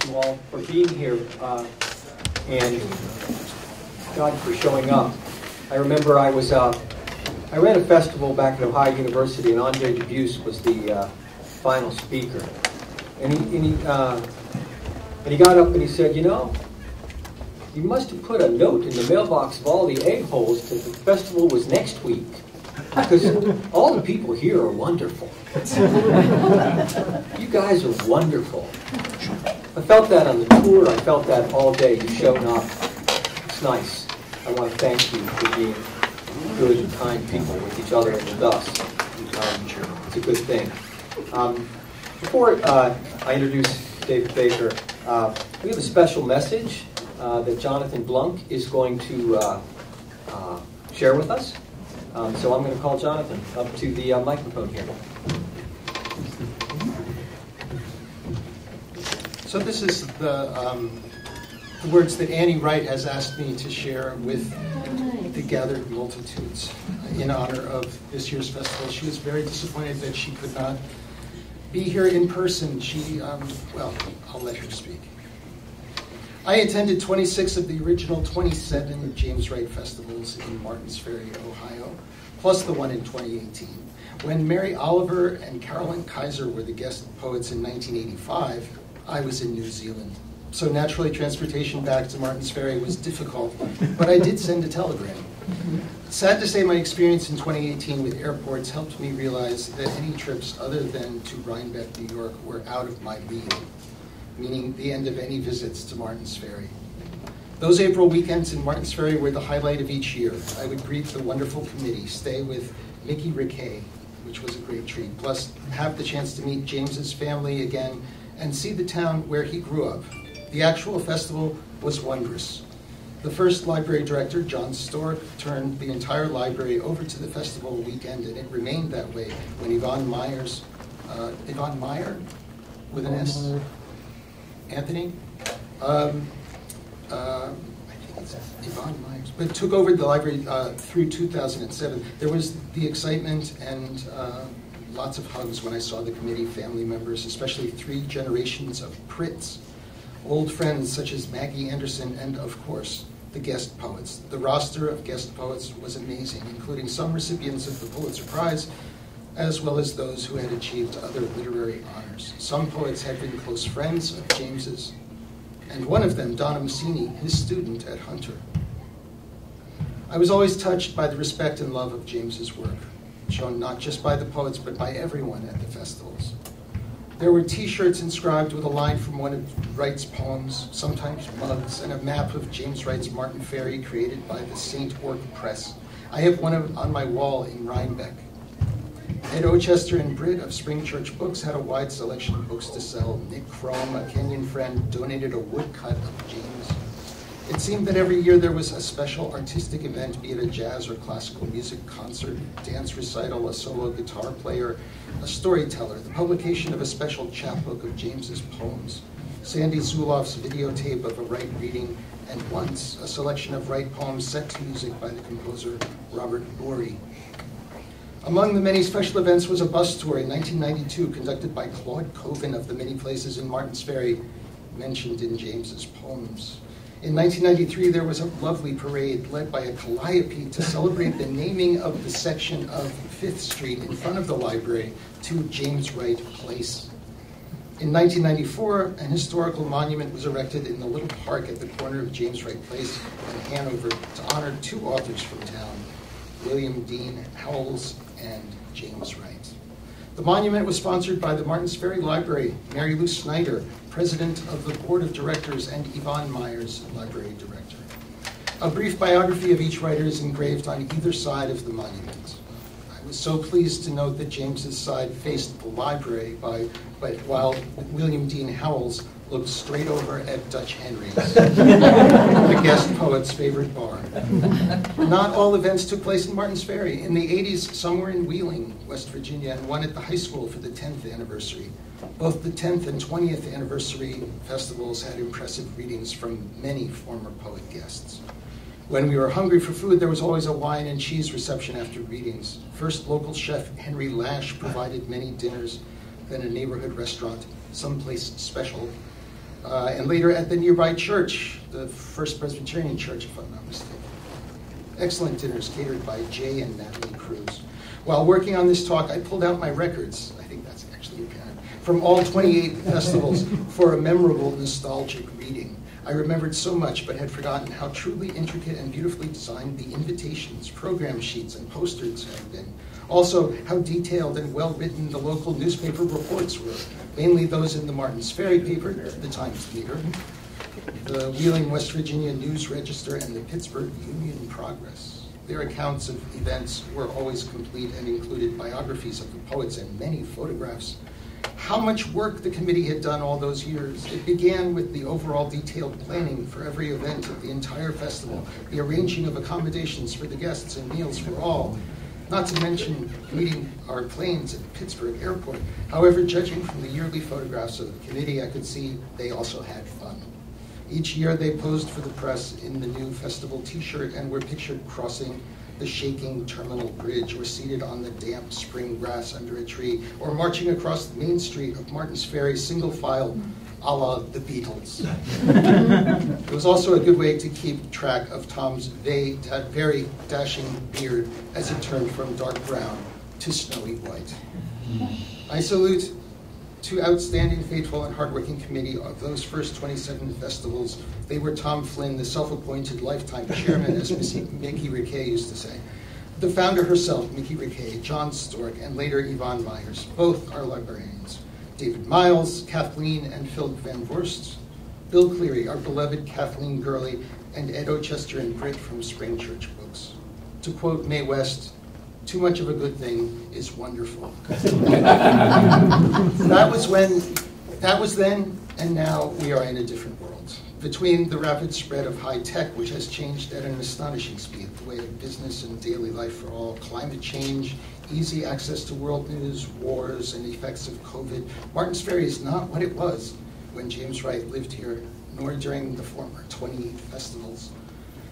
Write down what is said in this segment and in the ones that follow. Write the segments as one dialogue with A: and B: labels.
A: you all for being here and God for showing up. I remember I ran a festival back at Ohio University, and Andre Dubuse was the final speaker. And he got up and he said, you know, you must have put a note in the mailbox of all the a-holes that the festival was next week, because all the people here are wonderful. You guys are wonderful. I felt that on the tour. I felt that all day. You showed up. It's nice. I want to thank you for being good and kind people with each other and with us. It's a good thing. Before I introduce David Baker, we have a special message that Jonathan Blunk is going to share with us. So I'm going to call Jonathan up to the microphone here.
B: So this is the words that Annie Wright has asked me to share with the gathered multitudes in honor of this year's festival. She was very disappointed that she could not be here in person. Well, I'll let her speak. I attended 26 of the original 27 James Wright festivals in Martins Ferry, Ohio, plus the one in 2018. When Mary Oliver and Carolyn Kaiser were the guest poets in 1985, I was in New Zealand. So naturally, transportation back to Martins Ferry was difficult, but I did send a telegram. Sad to say, my experience in 2018 with airports helped me realize that any trips other than to Rhinebeck, New York, were out of my league, meaning the end of any visits to Martins Ferry. Those April weekends in Martins Ferry were the highlight of each year. I would greet the wonderful committee, stay with Mickey Rickey, which was a great treat, plus have the chance to meet James's family again and see the town where he grew up. The actual festival was wondrous. The first library director, John Stork, turned the entire library over to the festival weekend, and it remained that way when Yvonne Meyer, with an S? Anthony? I think it's Yvonne Myers, but took over the library through 2007. There was the excitement and lots of hugs when I saw the committee, family members, especially 3 generations of Pritts, old friends such as Maggie Anderson, and of course, the guest poets. The roster of guest poets was amazing, including some recipients of the Pulitzer Prize, as well as those who had achieved other literary honors. Some poets had been close friends of James's, and one of them, Donna Mussini, his student at Hunter. I was always touched by the respect and love of James's work, shown not just by the poets, but by everyone at the festivals. There were t-shirts inscribed with a line from one of Wright's poems, sometimes mugs, and a map of James Wright's Martin Ferry created by the St. Ork Press. I have one on my wall in Rhinebeck. Ed Ochester and Britt of Spring Church Books had a wide selection of books to sell. Nick Chrome, a Kenyan friend, donated a woodcut of James. It seemed that every year there was a special artistic event, be it a jazz or classical music concert, dance recital, a solo guitar player, a storyteller, the publication of a special chapbook of James's poems, Sandy Zuloff's videotape of a Wright reading, and once a selection of Wright poems set to music by the composer Robert Borey. Among the many special events was a bus tour in 1992 conducted by Claude Coven of the Many Places in Martins Ferry, mentioned in James's poems. In 1993, there was a lovely parade led by a calliope to celebrate the naming of the section of 5th Street in front of the library to James Wright Place. In 1994, an historical monument was erected in the little park at the corner of James Wright Place in Hanover to honor 2 authors from town, William Dean Howells and James Wright. The monument was sponsored by the Martins Ferry Library, Mary Lou Snyder, president of the board of directors, and Yvonne Myers, library director. A brief biography of each writer is engraved on either side of the monument. I was so pleased to note that James's side faced the library, while William Dean Howells looked straight over at Dutch Henry's, the guest poet's favorite bar. Not all events took place in Martins Ferry. In the 80s, some were in Wheeling, West Virginia, and one at the high school for the 10th anniversary. Both the 10th and 20th anniversary festivals had impressive readings from many former poet guests. When we were hungry for food, there was always a wine and cheese reception after readings. First, local chef Henry Lash provided many dinners, then a neighborhood restaurant, someplace special, and later at the nearby church, the First Presbyterian Church, if I'm not mistaken. Excellent dinners catered by Jay and Natalie Cruz. While working on this talk, I pulled out my records, I think that's actually apparent, from all 28 festivals for a memorable nostalgic reading. I remembered so much, but had forgotten how truly intricate and beautifully designed the invitations, program sheets, and posters had been. Also, how detailed and well-written the local newspaper reports were, mainly those in the Martins Ferry paper, the Times Leader, the Wheeling, West Virginia News Register, and the Pittsburgh Union Progress. Their accounts of events were always complete and included biographies of the poets and many photographs. How much work the committee had done all those years. It began with the overall detailed planning for every event of the entire festival, the arranging of accommodations for the guests and meals for all, not to mention meeting our planes at Pittsburgh Airport. However, judging from the yearly photographs of the committee, I could see they also had fun. Each year they posed for the press in the new festival t-shirt and were pictured crossing the shaking terminal bridge, or seated on the damp spring grass under a tree, or marching across the main street of Martins Ferry single file, a la the Beatles. It was also a good way to keep track of Tom's very dashing beard as it turned from dark brown to snowy white. I salute to outstanding, faithful, and hardworking committee of those first 27 festivals. They were Tom Flynn, the self-appointed lifetime chairman, as Mickey Riquet used to say, the founder herself, Mickey Riquet, John Stork, and later Yvonne Myers. Both are librarians. David Miles, Kathleen and Phil Van Vorst, Bill Cleary, our beloved Kathleen Gurley, and Ed Ochester and Britt from Spring Church Books. To quote Mae West, "Too much of a good thing is wonderful." That was then, and now we are in a different world. Between the rapid spread of high tech, which has changed at an astonishing speed the way of business and daily life for all, climate change, easy access to world news, wars, and effects of COVID, Martins Ferry is not what it was when James Wright lived here, nor during the former 28 festivals.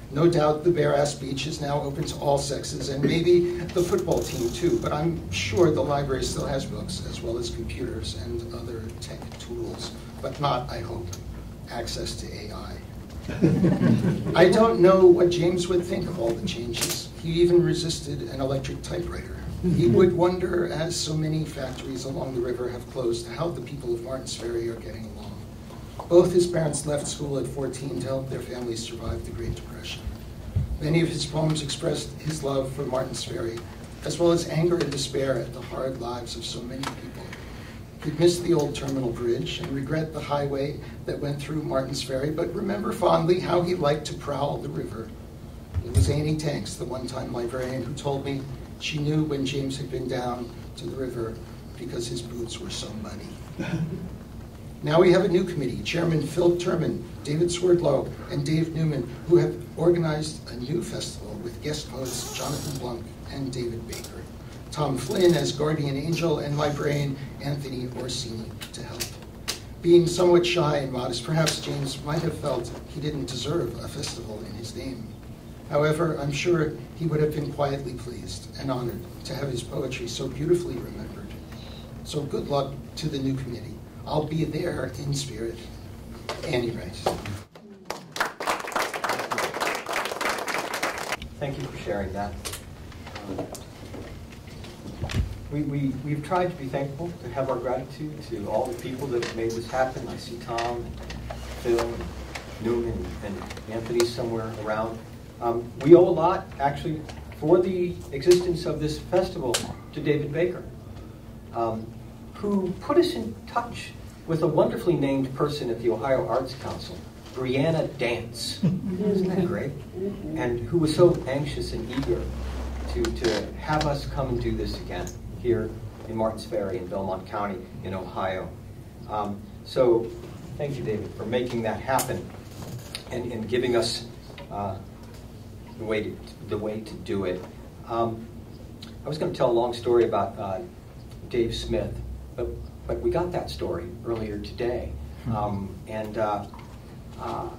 B: No doubt the Bare Ass Beach is now open to all sexes, and maybe the football team too, but I'm sure the library still has books, as well as computers and other tech tools, but not, I hope, access to AI. I don't know what James would think of all the changes. He even resisted an electric typewriter. He would wonder, as so many factories along the river have closed, how the people of Martins Ferry are getting along. Both his parents left school at 14 to help their families survive the Great Depression. Many of his poems expressed his love for Martins Ferry, as well as anger and despair at the hard lives of so many people. He'd miss the old terminal bridge and regret the highway that went through Martins Ferry, but remember fondly how he liked to prowl the river. It was Annie Tanks, the one-time librarian, who told me she knew when James had been down to the river because his boots were so muddy. Now we have a new committee, Chairman Phil Turman, David Swerdlow, and Dave Newman, who have organized a new festival with guest poets Jonathan Blunk and David Baker. Tom Flynn as guardian angel, and librarian Anthony Orsini to help. Being somewhat shy and modest, perhaps James might have felt he didn't deserve a festival in his name. However, I'm sure he would have been quietly pleased and honored to have his poetry so beautifully remembered. So good luck to the new committee. I'll be there in spirit. Annie Wright.
A: Thank you for sharing that. We've tried to be thankful, to have our gratitude to all the people that have made this happen. I see Tom, Phil, and Newman, and Anthony somewhere around. We owe a lot, actually, for the existence of this festival to David Baker, who put us in touch with a wonderfully named person at the Ohio Arts Council, Brianna Dance. Isn't that great? And who was so anxious and eager to have us come and do this again here in Martins Ferry in Belmont County in Ohio. So thank you, David, for making that happen and giving us the way to do it. I was going to tell a long story about Dave Smith, but we got that story earlier today.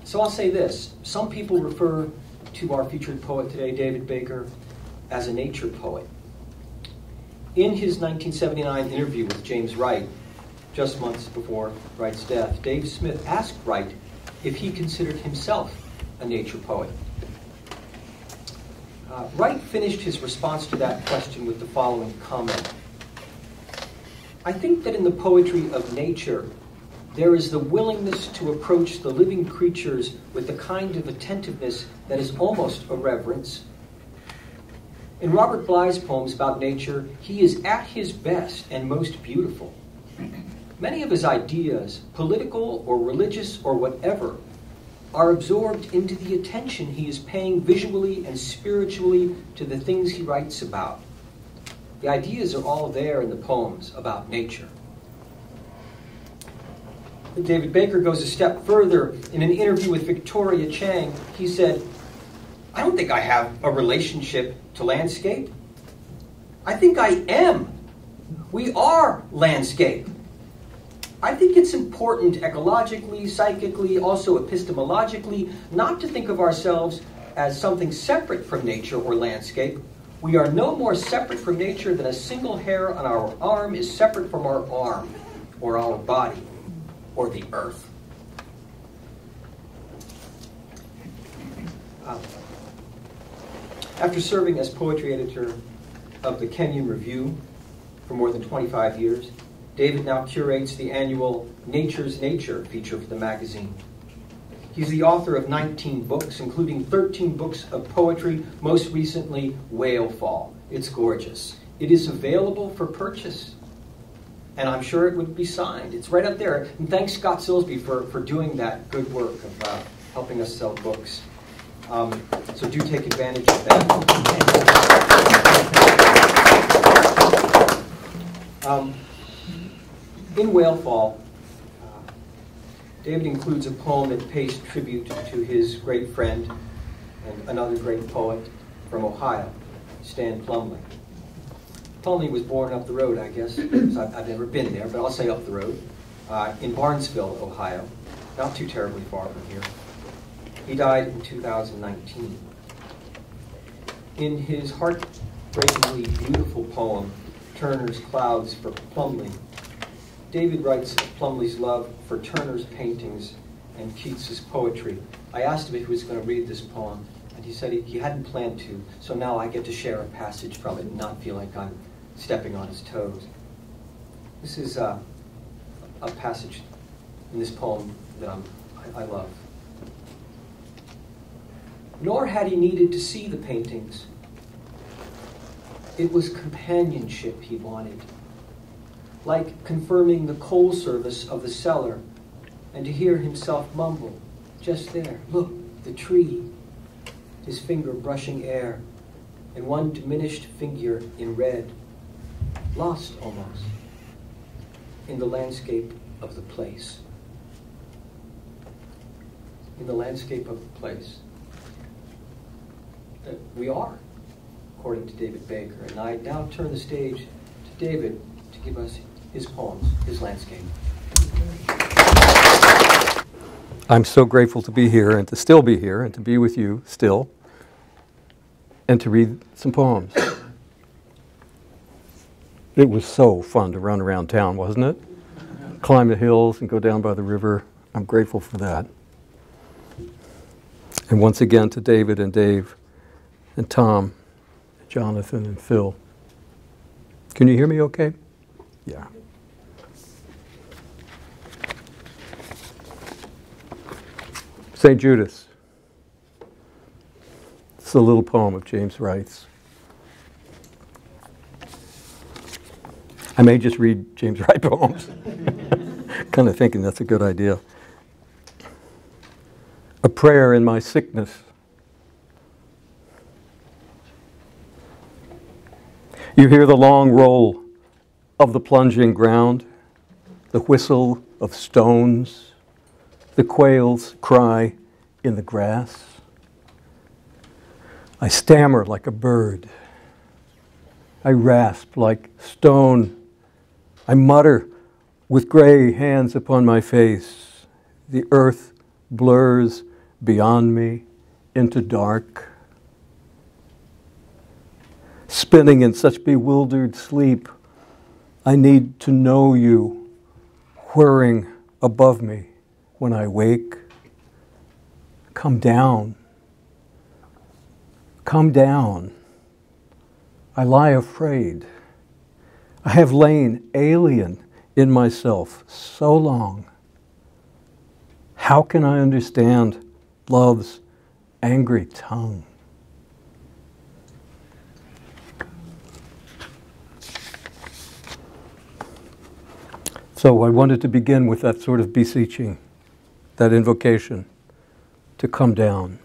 A: So I'll say this. Some people refer to our featured poet today, David Baker, as a nature poet. In his 1979 interview with James Wright, just months before Wright's death, Dave Smith asked Wright if he considered himself a nature poet. Wright finished his response to that question with the following comment. I think that in the poetry of nature, there is the willingness to approach the living creatures with the kind of attentiveness that is almost a reverence. In Robert Bly's poems about nature, he is at his best and most beautiful. Many of his ideas, political or religious or whatever, are absorbed into the attention he is paying visually and spiritually to the things he writes about. The ideas are all there in the poems about nature. David Baker goes a step further. In an interview with Victoria Chang, he said, I don't think I have a relationship to landscape. I think I am. We are landscape. I think it's important ecologically, psychically, also epistemologically, not to think of ourselves as something separate from nature or landscape. We are no more separate from nature than a single hair on our arm is separate from our arm, or our body, or the earth. After serving as poetry editor of the Kenyon Review for more than 25 years, David now curates the annual Nature's Nature feature for the magazine. He's the author of 19 books, including 13 books of poetry, most recently, Whale Fall. It's gorgeous. It is available for purchase, and I'm sure it would be signed. It's right up there. And thanks, Scott Silsby, for doing that good work of helping us sell books. So do take advantage of that. In Whale Fall, David includes a poem that pays tribute to his great friend and another great poet from Ohio, Stan Plumlee. Plumlee was born up the road, I guess. I've never been there, but I'll say up the road, in Barnesville, Ohio, not too terribly far from here. He died in 2019. In his heartbreakingly beautiful poem, Turner's Clouds for Plumlee, David writes of Plumlee's love for Turner's paintings and Keats's poetry. I asked him if he was going to read this poem, and he said he hadn't planned to, so now I get to share a passage from it and not feel like I'm stepping on his toes. This is a passage in this poem that I love. Nor had he needed to see the paintings. It was companionship he wanted, like confirming the coal service of the cellar, and to hear himself mumble, just there, look, the tree, his finger brushing air, and one diminished figure in red, lost almost, in the landscape of the place. In the landscape of the place. That we are, according to David Baker. And I now turn the stage to David to give us his poems, his landscape.
C: I'm so grateful to be here and to still be here and to be with you still and to read some poems. It was so fun to run around town, wasn't it? Climb the hills and go down by the river. I'm grateful for that. And once again to David and Dave and Tom, Jonathan and Phil. Can you hear me okay? Yeah. St. Judas. It's a little poem of James Wright's. I may just read James Wright poems. Kind of thinking that's a good idea. A prayer in my sickness. You hear the long roll of the plunging ground, the whistle of stones, the quail's cry in the grass. I stammer like a bird. I rasp like stone. I mutter with gray hands upon my face. The earth blurs beyond me into dark. Spinning in such bewildered sleep, I need to know you, whirring above me when I wake. Come down. Come down. I lie afraid. I have lain alien in myself so long. How can I understand love's angry tongue? So I wanted to begin with that sort of beseeching, that invocation to come down.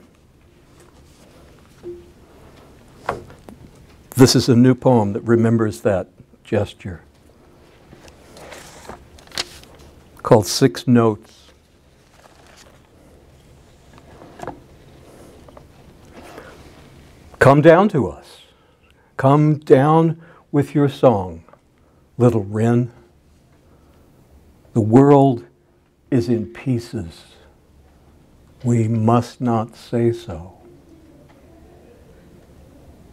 C: This is a new poem that remembers that gesture, called 6 Notes. Come down to us. Come down with your song, little wren. The world is in pieces. We must not say so.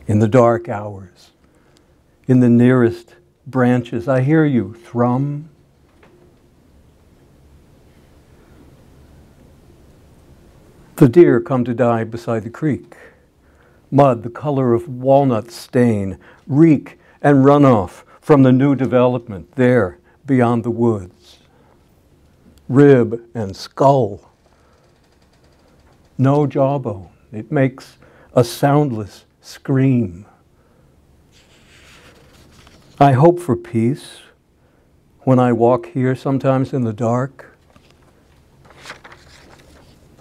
C: In the dark hours, in the nearest branches, I hear you thrum. The deer come to die beside the creek. Mud, the color of walnut stain, reek and runoff from the new development there beyond the woods. Rib and skull. No jawbone. It makes a soundless scream. I hope for peace when I walk here sometimes in the dark.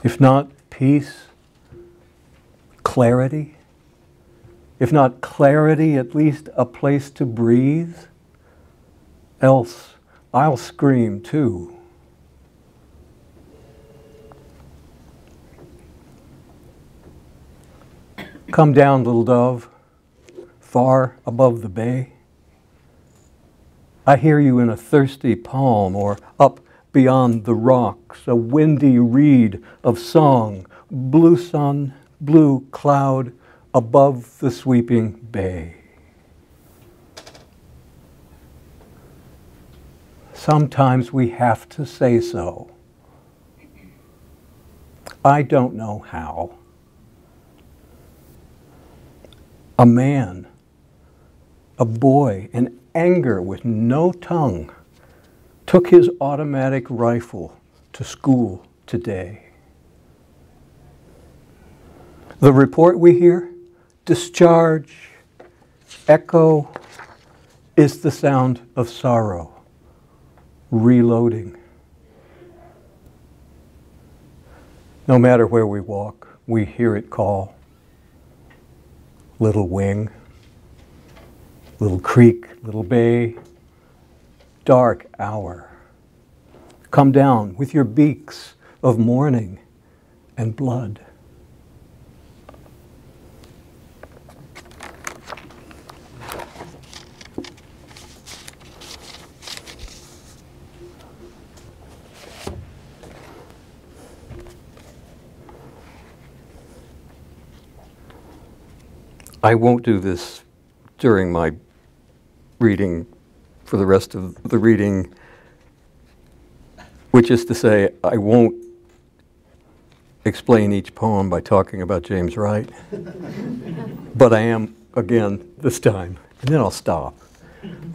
C: If not peace, clarity. If not clarity, at least a place to breathe. Else, I'll scream too. Come down, little dove, far above the bay. I hear you in a thirsty palm or up beyond the rocks, a windy reed of song, blue sun, blue cloud above the sweeping bay. Sometimes we have to say so. I don't know how. A man, a boy, in anger with no tongue, took his automatic rifle to school today. The report we hear, discharge, echo, is the sound of sorrow, reloading. No matter where we walk, we hear it call. Little wing, little creek, little bay, dark hour. Come down with your beaks of morning and blood. I won't do this during my reading for the rest of the reading, which is to say, I won't explain each poem by talking about James Wright, but I am again this time, and then I'll stop.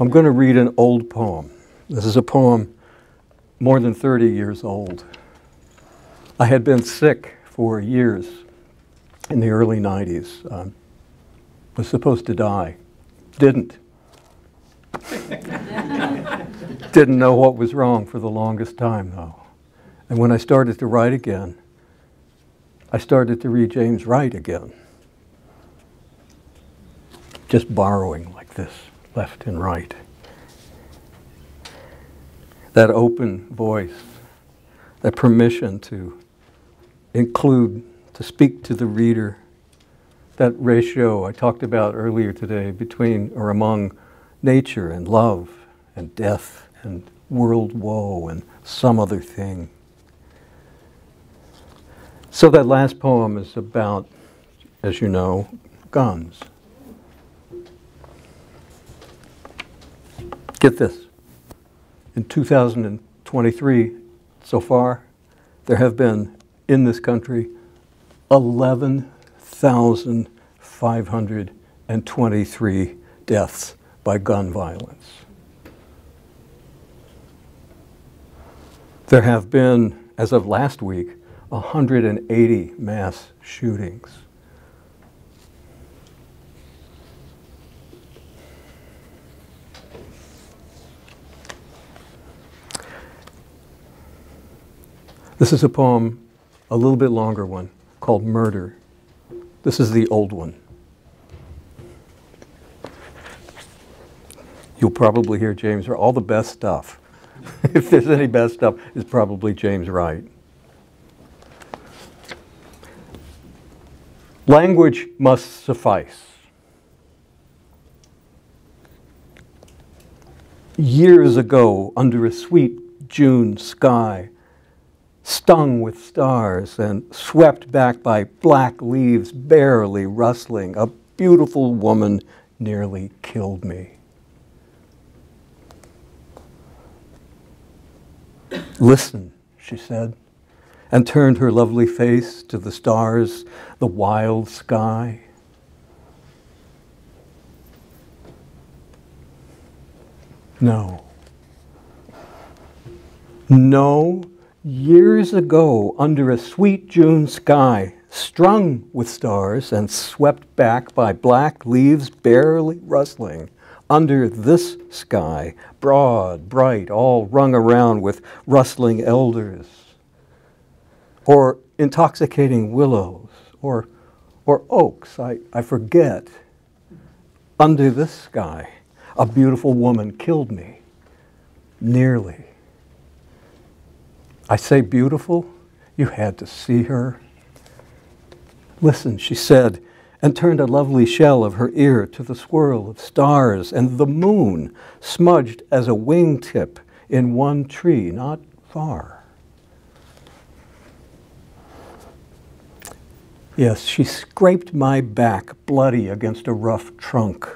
C: I'm going to read an old poem. This is a poem more than 30 years old. I had been sick for years in the early 90s. Was supposed to die. Didn't. Didn't know what was wrong for the longest time, though. And when I started to write again, I started to read James Wright again. Just borrowing like this, left and right. That open voice, that permission to include, to speak to the reader, that ratio I talked about earlier today between or among nature and love and death and world woe and some other thing. So that last poem is about, as you know, guns. Get this. In 2012, 2023, so far, there have been, in this country, 11,523 deaths by gun violence. There have been, as of last week, 180 mass shootings. This is a poem, a little bit longer one, called Murder. This is the old one. You'll probably hear James Wright. All the best stuff, if there's any best stuff, is probably James Wright. Language must suffice. Years ago, under a sweet June sky, stung with stars and swept back by black leaves barely rustling, a beautiful woman nearly killed me. Listen, she said, and turned her lovely face to the stars, the wild sky. No. No. Years ago, under a sweet June sky, strung with stars and swept back by black leaves barely rustling, under this sky, broad, bright, all rung around with rustling elders, or intoxicating willows, or oaks, I forget. Under this sky, a beautiful woman killed me, nearly. I say beautiful, you had to see her. Listen, she said, and turned a lovely shell of her ear to the swirl of stars and the moon smudged as a wingtip in one tree not far. Yes, she scraped my back bloody against a rough trunk.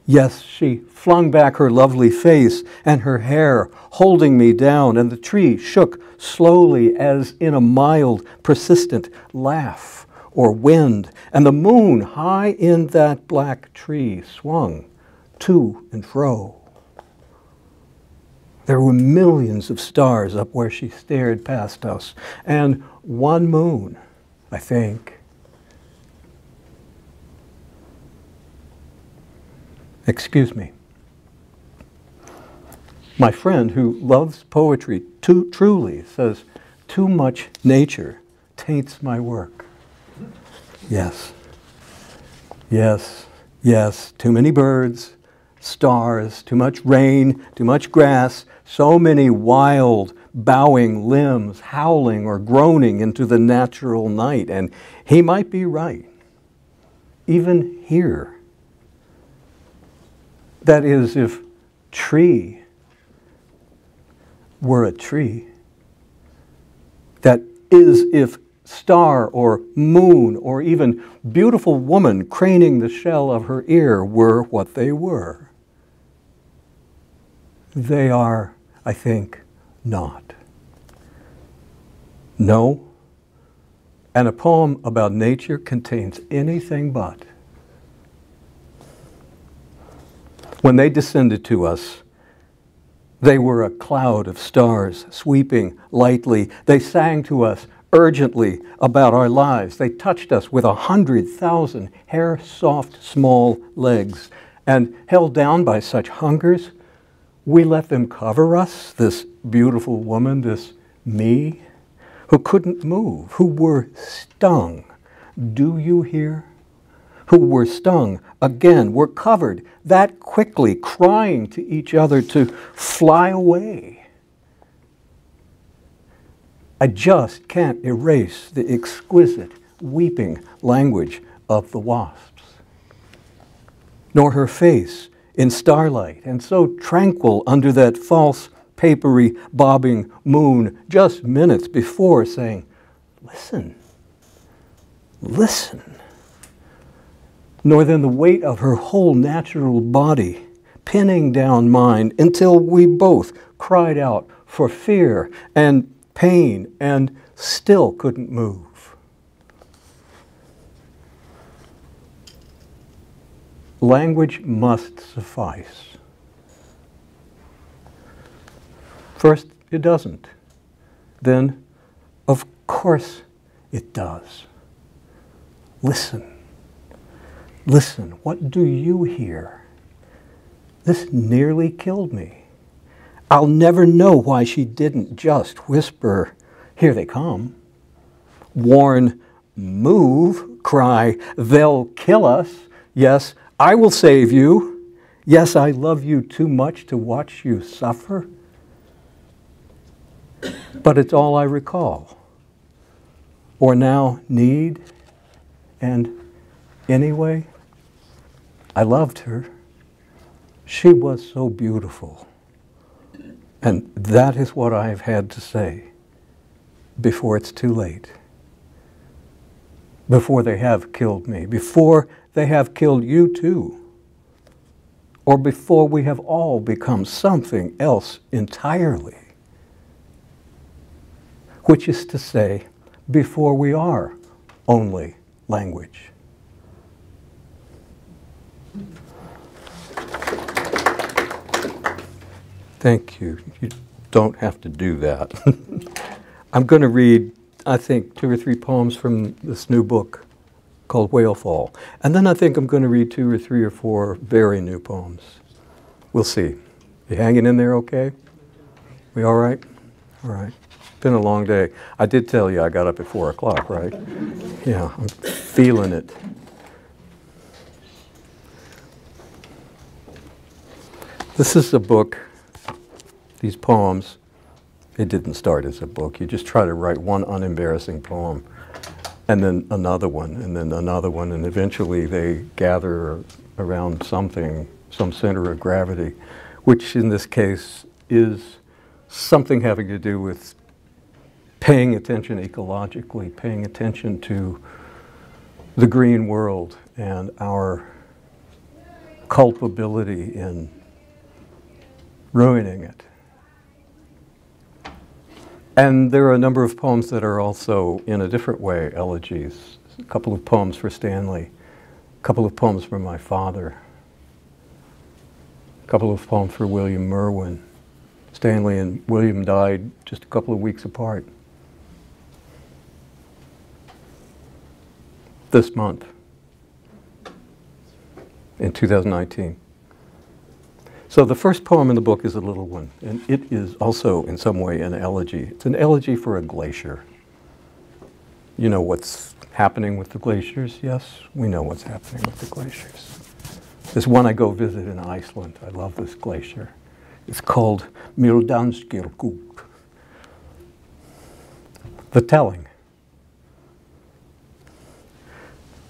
C: Yes, she flung back her lovely face and her hair, holding me down, and the tree shook slowly as in a mild, persistent laugh or wind, and the moon high in that black tree swung to and fro. There were millions of stars up where she stared past us, and one moon, I think. Excuse me. My friend who loves poetry truly says, too much nature taints my work. Yes. Yes. Yes. Too many birds, stars, too much rain, too much grass, so many wild, bowing limbs howling or groaning into the natural night. And he might be right. Even here. That is, if tree were a tree. That is, if star or moon or even beautiful woman craning the shell of her ear were what they were. They are, I think, not. No. And a poem about nature contains anything but. When they descended to us, they were a cloud of stars sweeping lightly. They sang to us urgently about our lives. They touched us with 100,000 hair-soft small legs, and held down by such hungers, we let them cover us, this beautiful woman, this me, who couldn't move, who were stung. Do you hear? Who were stung again, were covered that quickly, crying to each other to fly away. I just can't erase the exquisite, weeping language of the wasps, nor her face in starlight, and so tranquil under that false, papery, bobbing moon just minutes before, saying, listen, listen. Nor then the weight of her whole natural body pinning down mine until we both cried out for fear and pain and still couldn't move. Language must suffice. First, it doesn't. Then, of course, it does. Listen. Listen, what do you hear? This nearly killed me. I'll never know why she didn't just whisper, "Here they come." Warn, "Move," cry, "They'll kill us." Yes, I will save you. Yes, I love you too much to watch you suffer. But it's all I recall, or now need, and anyway, I loved her. She was so beautiful. And that is what I've had to say before it's too late. Before they have killed me, before they have killed you too, or before we have all become something else entirely. Which is to say, before we are only language. Thank you. You don't have to do that. I'm going to read, I think, 2 or 3 poems from this new book called Whalefall. And then I think I'm going to read 2 or 3 or 4 very new poems. We'll see. You hanging in there okay? We all right? All right. Been a long day. I did tell you I got up at 4 o'clock, right? Yeah, I'm feeling it. This is a book, these poems. It didn't start as a book. You just try to write one unembarrassing poem, and then another one, and then another one, and eventually they gather around something, some center of gravity, which in this case is something having to do with paying attention ecologically, paying attention to the green world and our culpability in ruining it. And there are a number of poems that are also, in a different way, elegies. A couple of poems for Stanley, a couple of poems for my father, a couple of poems for William Merwin. Stanley and William died just a couple of weeks apart. This month, in 2019. So the first poem in the book is a little one, and it is also in some way an elegy. It's an elegy for a glacier. You know what's happening with the glaciers? Yes, we know what's happening with the glaciers. There's one I go visit in Iceland. I love this glacier. It's called Mýrdalsjökull. The telling.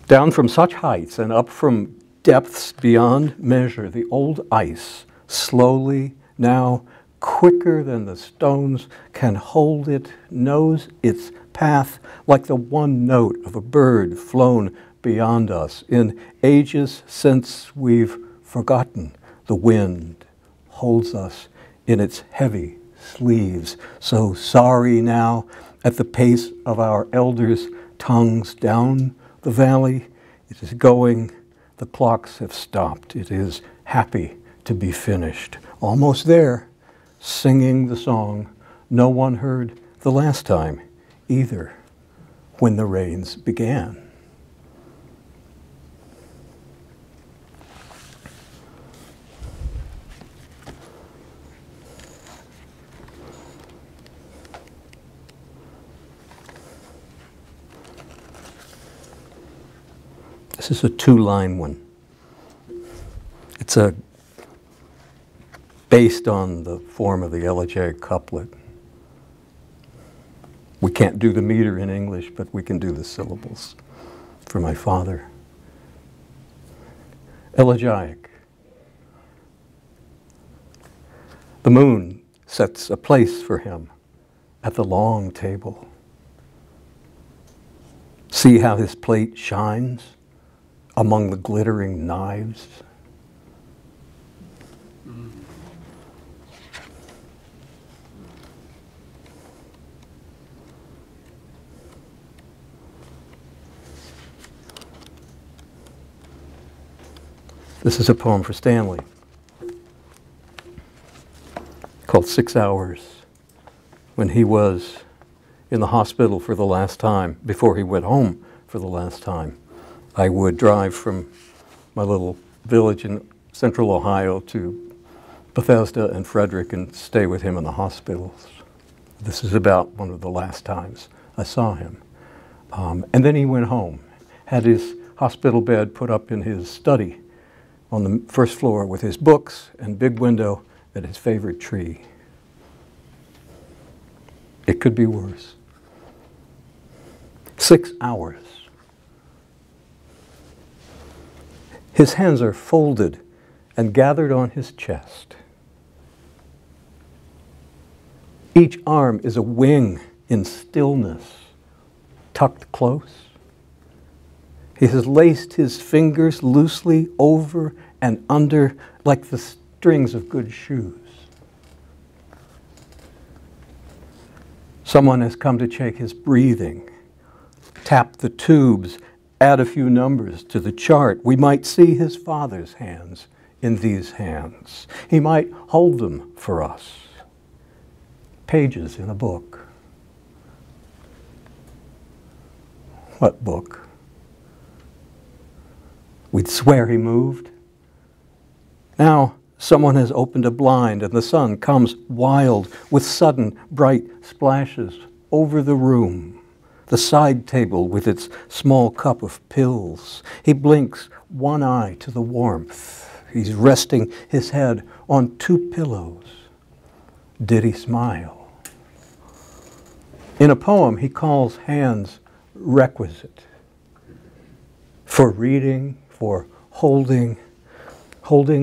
C: Down from such heights and up from depths beyond measure, the old ice, slowly, now quicker than the stones can hold it, knows its path like the one note of a bird flown beyond us. In ages since we've forgotten, the wind holds us in its heavy sleeves. So sorry now at the pace of our elders' tongues down the valley. It is going, the clocks have stopped. It is happy to be finished. Almost there, singing the song no one heard the last time either, when the rains began. This is a 2-line one. It's based on the form of the elegiac couplet. We can't do the meter in English, but we can do the syllables for my father. Elegiac. The moon sets a place for him at the long table. See how his plate shines among the glittering knives. This is a poem for Stanley called 6 Hours, when he was in the hospital for the last time, before he went home for the last time. I would drive from my little village in central Ohio to Bethesda and Frederick and stay with him in the hospitals. This is about one of the last times I saw him. And then he went home, had his hospital bed put up in his study on the first floor with his books and big window and his favorite tree. It could be worse. 6 hours. His hands are folded and gathered on his chest. Each arm is a wing in stillness, tucked close. He has laced his fingers loosely over and under like the strings of good shoes. Someone has come to check his breathing, tap the tubes, add a few numbers to the chart. We might see his father's hands in these hands. He might hold them for us. Pages in a book. What book? We'd swear he moved. Now, someone has opened a blind and the sun comes wild with sudden bright splashes over the room. The side table with its small cup of pills. He blinks one eye to the warmth. He's resting his head on 2 pillows. Did he smile? In a poem, he calls hands requisite for reading, for holding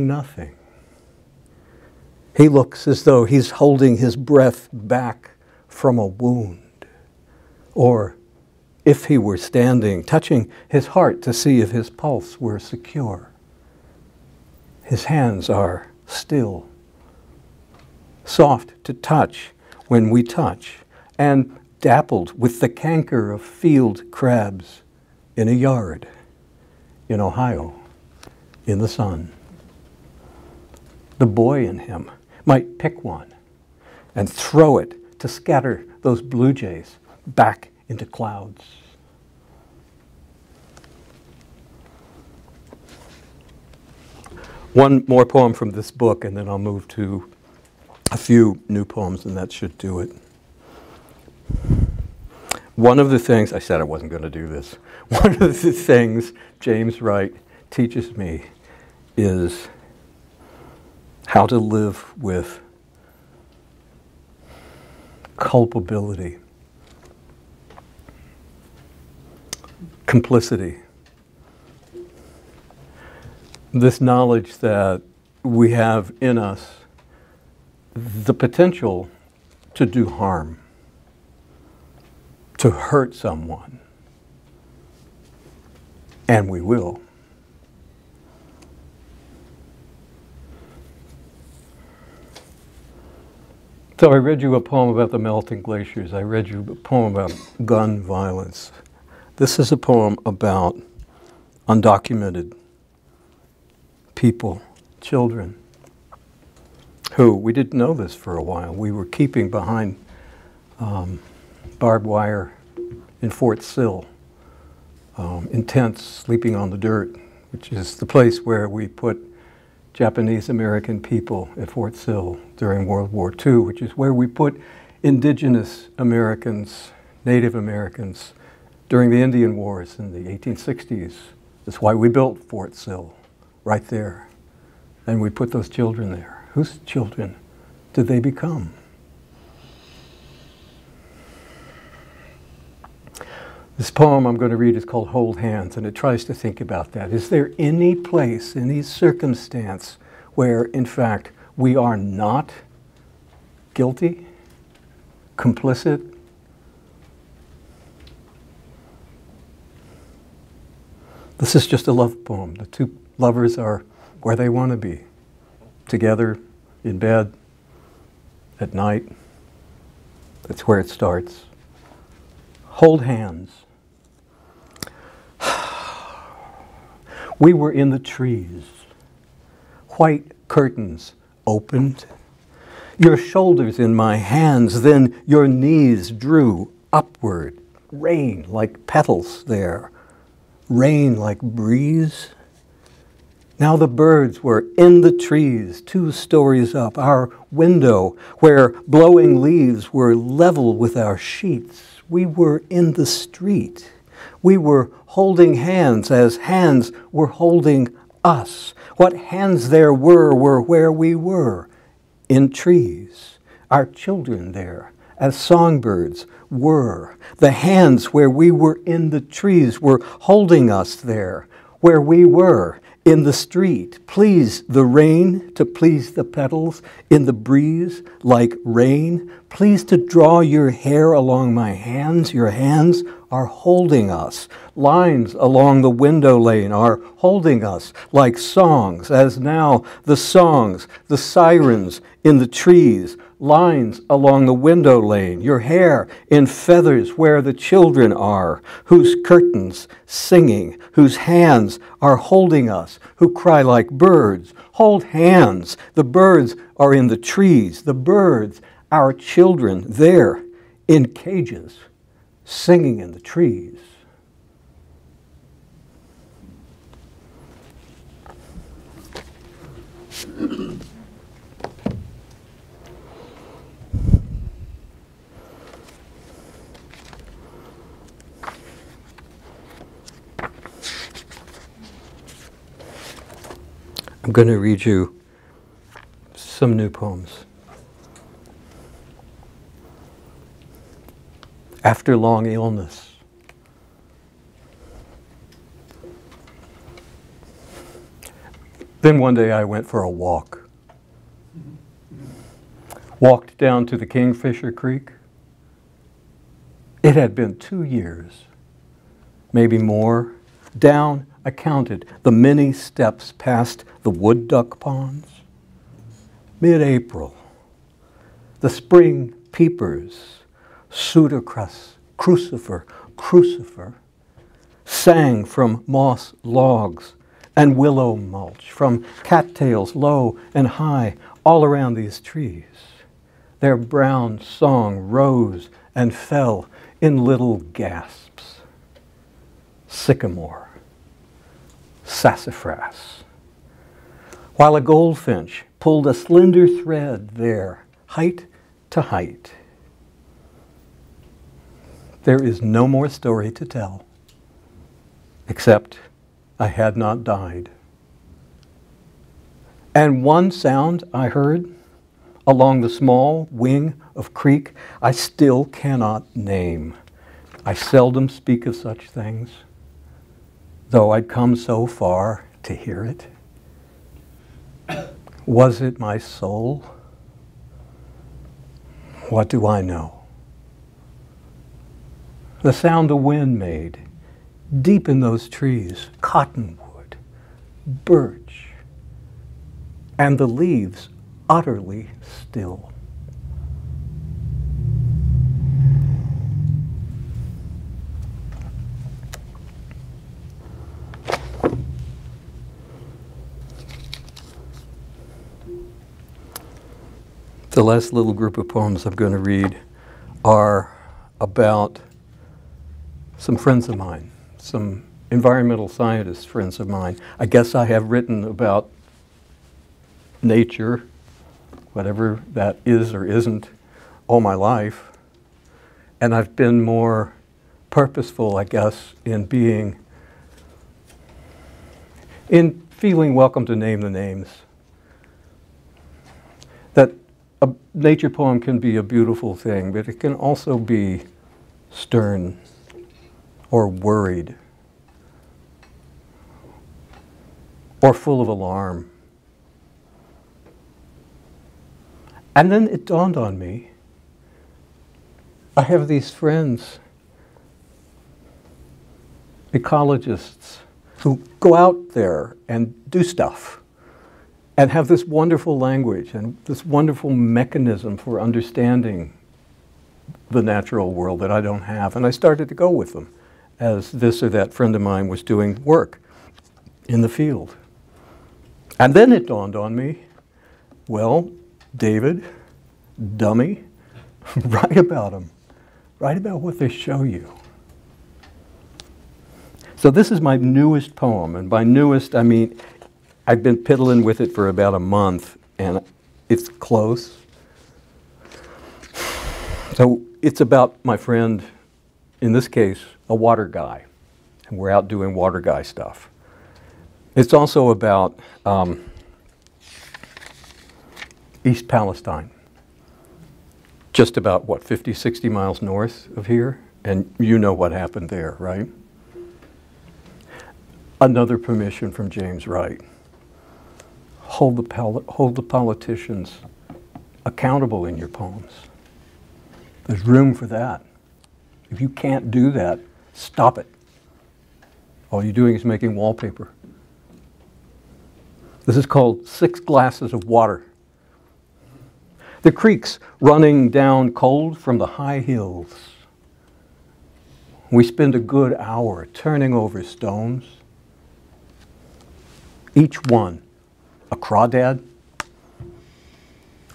C: nothing. He looks as though he's holding his breath back from a wound. Or if he were standing, touching his heart to see if his pulse were secure. His hands are still, soft to touch when we touch, and dappled with the canker of field crabs in a yard in Ohio in the sun. The boy in him might pick one and throw it to scatter those blue jays back into clouds. One more poem from this book, and then I'll move to a few new poems, and that should do it. One of the things, I said I wasn't going to do this, one of the things James Wright teaches me is how to live with culpability, complicity, this knowledge that we have in us the potential to do harm, to hurt someone, and we will. So I read you a poem about the melting glaciers. I read you a poem about gun violence. This is a poem about undocumented people, children, who, we didn't know this for a while, we were keeping behind barbed wire in Fort Sill, in tents, sleeping on the dirt, which is the place where we put Japanese American people at Fort Sill during World War II, which is where we put indigenous Americans, Native Americans, during the Indian Wars in the 1860s. That's why we built Fort Sill, right there. And we put those children there. Whose children did they become? This poem I'm going to read is called Hold Hands, and it tries to think about that. Is there any place, any circumstance where, in fact, we are not guilty, complicit? This is just a love poem. The two lovers are where they want to be, together, in bed, at night. That's where it starts. Hold hands. We were in the trees, white curtains opened. Your shoulders in my hands, then your knees drew upward. Rain like petals there, rain like breeze. Now the birds were in the trees, 2 stories up. Our window, where blowing leaves were level with our sheets. We were in the street. We were holding hands as hands were holding us. What hands there were where we were, in trees. Our children there, as songbirds were. The hands where we were in the trees were holding us there, where we were, in the street. Please the rain to please the petals, in the breeze like rain. Please to draw your hair along my hands. Your hands are holding us. Lines along the window lane are holding us like songs, as now the songs, the sirens in the trees, lines along the window lane, your hair in feathers where the children are, whose curtains singing, whose hands are holding us, who cry like birds. Hold hands. The birds are in the trees. The birds, our children, there in cages, singing in the trees. I'm going to read you some new poems. After long illness. Then one day I went for a walk. Walked down to the Kingfisher Creek. It had been 2 years, maybe more. Down, I counted the many steps past the wood duck ponds. Mid-April, the spring peepers, pseudocrus, crucifer, sang from moss logs and willow mulch, from cattails low and high all around these trees. Their brown song rose and fell in little gasps. Sycamore, sassafras, while a goldfinch pulled a slender thread there, height to height. There is no more story to tell, except I had not died. And one sound I heard along the small wing of creek I still cannot name. I seldom speak of such things, though I'd come so far to hear it. Was it my soul? What do I know? The sound the wind made, deep in those trees, cottonwood, birch, and the leaves utterly still. The last little group of poems I'm going to read are about some friends of mine, some environmental scientist friends of mine. I guess I have written about nature, whatever that is or isn't, all my life. And I've been more purposeful, I guess, in feeling welcome to name the names. That a nature poem can be a beautiful thing, but it can also be stern or worried or full of alarm. And then it dawned on me, I have these friends, ecologists, who go out there and do stuff and have this wonderful language and this wonderful mechanism for understanding the natural world that I don't have. And I started to go with them as this or that friend of mine was doing work in the field. And then it dawned on me, well, David, dummy, write about them. Write about what they show you. So this is my newest poem, and by newest I mean I've been piddling with it for about a month, and it's close. So it's about my friend, in this case, a water guy, and we're out doing water guy stuff. It's also about East Palestine, just about, what, 50, 60 miles north of here? And you know what happened there, right? Another permission from James Wright. Hold the politicians accountable in your poems. There's room for that. If you can't do that, stop it. All you're doing is making wallpaper. This is called 6 Glasses of Water. The creeks running down cold from the high hills. We spend a good hour turning over stones. Each one a crawdad,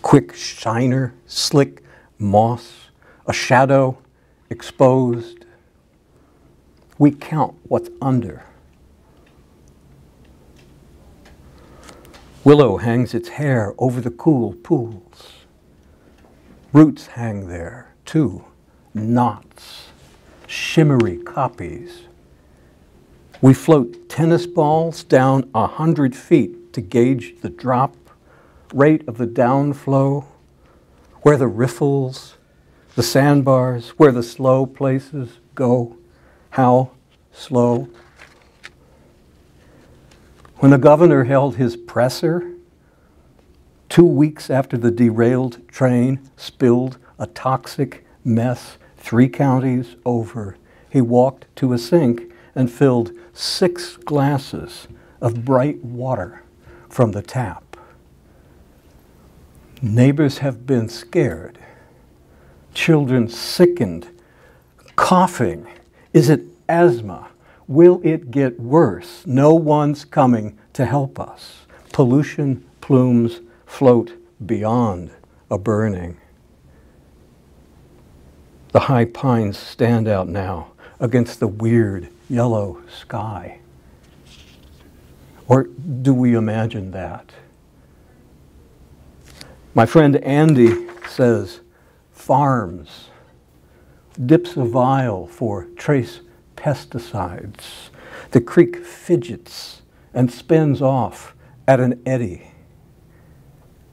C: quick shiner, slick moss, a shadow exposed. We count what's under. Willow hangs its hair over the cool pools. Roots hang there, too, knots, shimmery copies. We float tennis balls down 100 feet to gauge the drop rate of the downflow, where the riffles, the sandbars, where the slow places go, how slow. When the governor held his presser, 2 weeks after the derailed train spilled a toxic mess 3 counties over, he walked to a sink and filled 6 glasses of bright water from the tap. Neighbors have been scared. Children sickened, coughing. Is it asthma? Will it get worse? No one's coming to help us. Pollution plumes float beyond a burning. The high pines stand out now against the weird yellow sky. Or do we imagine that? My friend Andy says, farms, dips a vial for trace pesticides. The creek fidgets and spins off at an eddy.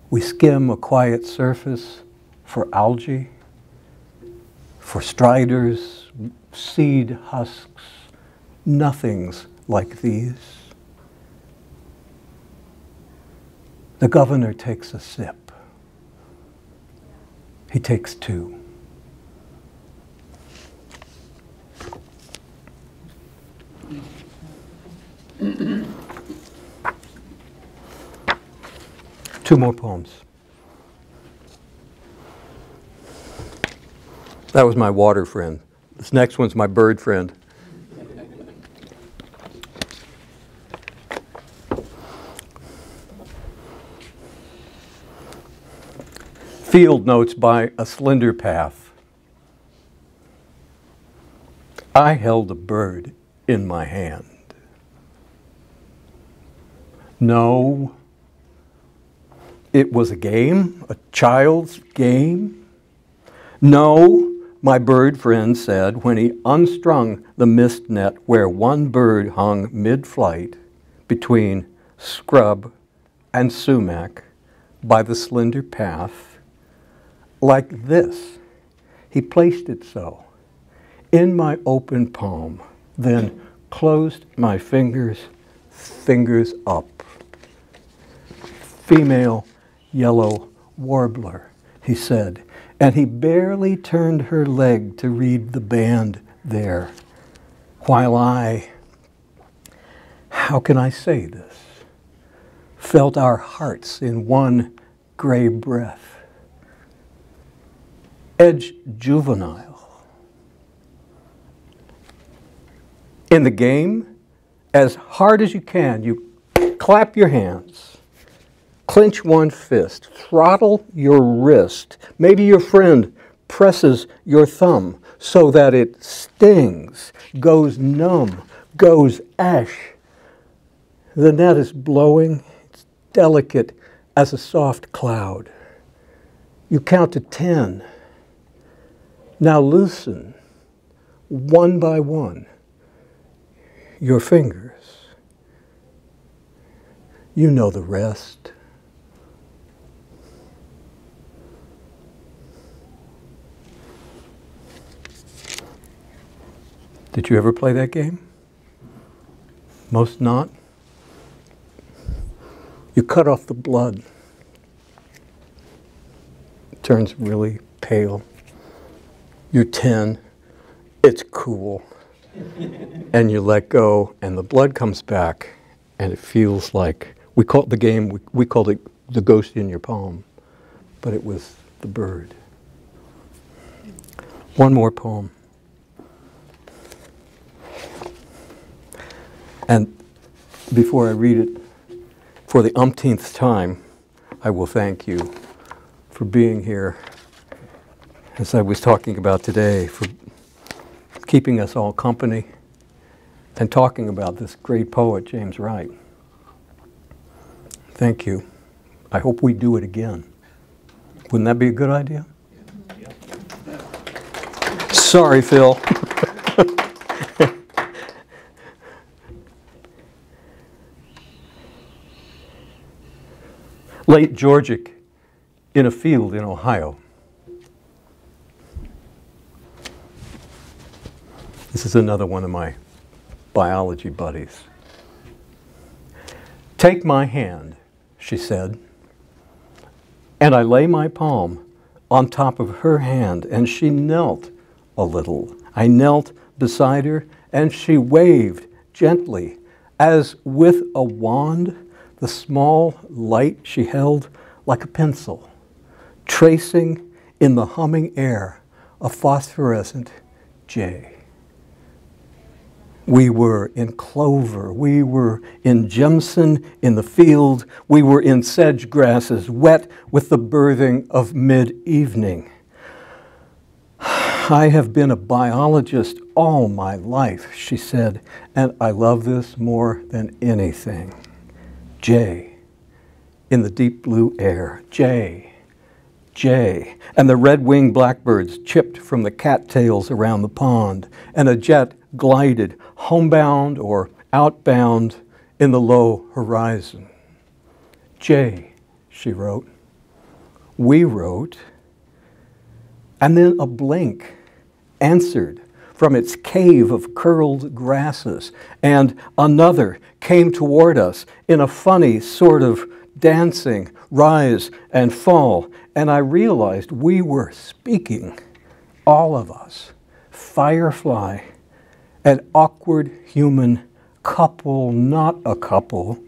C: We skim a quiet surface for algae, for striders, seed husks, nothings like these. The governor takes a sip. He takes 2. Two more poems. That was my water friend. This next one's my bird friend. Field notes by a slender path. I held a bird in my hand. No, it was a game, a child's game. No, my bird friend said when he unstrung the mist net where one bird hung mid-flight between scrub and sumac by the slender path. Like this, he placed it so, in my open palm, then closed my fingers up. Female yellow warbler, he said, and he barely turned her leg to read the band there, while I, how can I say this, felt our hearts in one gray breath. Edge juvenile. In the game, as hard as you can, you clap your hands. Clench one fist, throttle your wrist. Maybe your friend presses your thumb so that it stings, goes numb, goes ash. The net is blowing, it's delicate as a soft cloud. You count to 10. Now loosen, one by one, your fingers. You know the rest. Did you ever play that game? Most not. You cut off the blood. It turns really pale. You're 10. It's cool. And you let go, and the blood comes back, and it feels like, we called the game, we called it the ghost in your palm, but it was the bird. One more poem. And before I read it, for the umpteenth time, I will thank you for being here, as I was talking about today, for keeping us all company and talking about this great poet, James Wright. Thank you. I hope we do it again. Wouldn't that be a good idea? Sorry, Phil. Late Georgic in a field in Ohio. This is another one of my biology buddies. Take my hand, she said, and I lay my palm on top of her hand, and she knelt a little. I knelt beside her, and she waved gently, as with a wand, the small light she held like a pencil, tracing in the humming air a phosphorescent J. We were in clover, we were in Jimson in the field, we were in sedge grasses, wet with the birthing of mid-evening. I have been a biologist all my life, she said, and I love this more than anything. J, in the deep blue air, J, J, and the red-winged blackbirds chipped from the cattails around the pond, and a jet glided homebound or outbound in the low horizon. J, she wrote. We wrote, and then a blink answered from its cave of curled grasses, and another came toward us in a funny sort of dancing rise and fall, and I realized we were speaking, all of us, firefly, an awkward human couple, not a couple,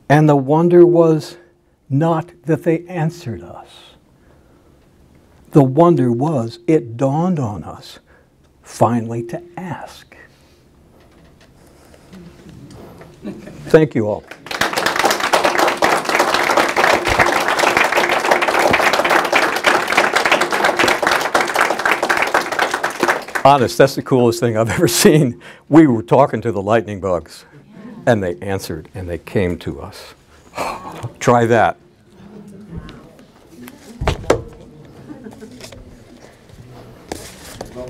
C: and the wonder was not that they answered us. The wonder was it dawned on us finally to ask. Thank you all. Honest, that's the coolest thing I've ever seen. We were talking to the lightning bugs, and they answered, and they came to us. Try that.
D: Well,